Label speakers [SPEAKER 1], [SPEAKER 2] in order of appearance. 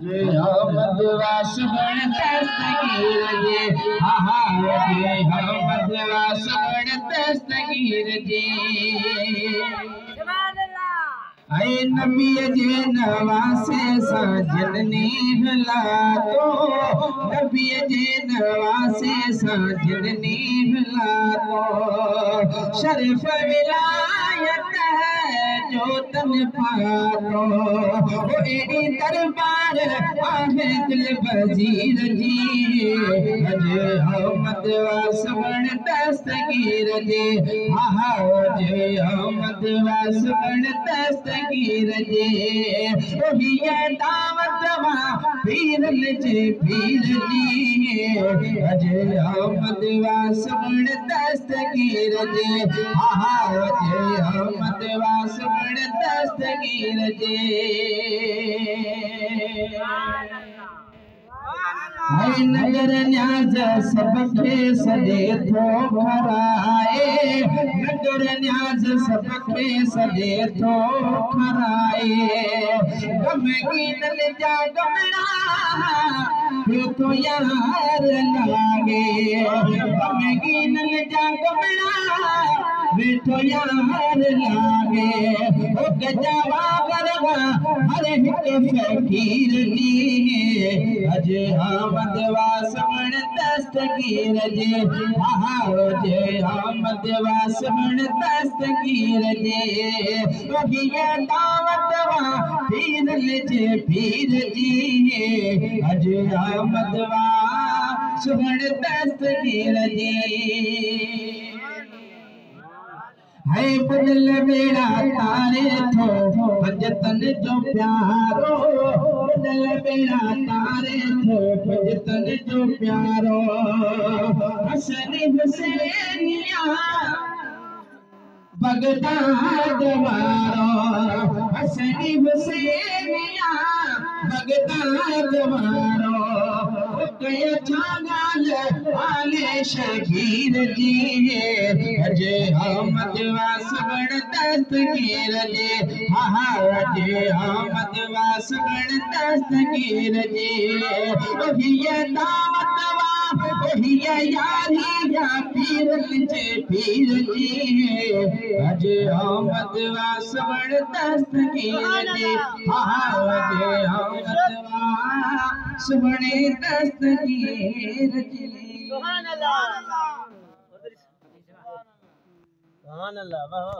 [SPEAKER 1] मोहम्मद वासुगण दस्तगीर जे मोहम्मद वासुगण दस्तगीर जे ऐ नबी जे नवासे सा जिननी हला तो नबी जे नवासे सा जिननी हला तो शरीफ विलायत है जो तन पातो वो एडी दरबार आहे दिल वजीर जी अज मोहम्मद वासुगण दस्तगीर जे जे मोहम्मद वासुगण दस्तगीर जे ओहिया दावत वा पीरल जे पीर जी अज मोहम्मद वासुगण दस्तगीर जे मोहम्मद वासुगण दस्तगीर जे नगर न्याज सबके सजे थो खराए नगर न्याज सबके सजे थो खराए गमगीन जा गमड़ा तो यार लागे गमगीन जा गमड़ा तो यार लागे ओ गजवा करवा हर एक फकीर जी अज मोहम्मद वासुगण दस्तगीर जे मोहम्मद वासुगण दस्तगीर जे ओहिया दावत वा पीरल जे पीर जी अज मोहम्मद वासुगण दस्तगीर जे है बुदल बेड़ा तारे थो भजतन जो प्यारो बुदल बेड़ा तारे थो भजतन जो प्यारो हसन हुसैनिया बगदाद वारो हसन हुसैनिया बगदाद वारो कया छागाल आले शबीर जी अज मोहम्मद वासुगण दस्तगीर जे मोहम्मद वासुगण दस्तगीर जे ओहिया दावत वा ओहिया यारी या पीरल जे पीर जी अज मोहम्मद वासुगण दस्तगीर जे मोहम्मद वासुगण दस्तगीर जी सुभान अल्लाह सुभान अल्लाह वाह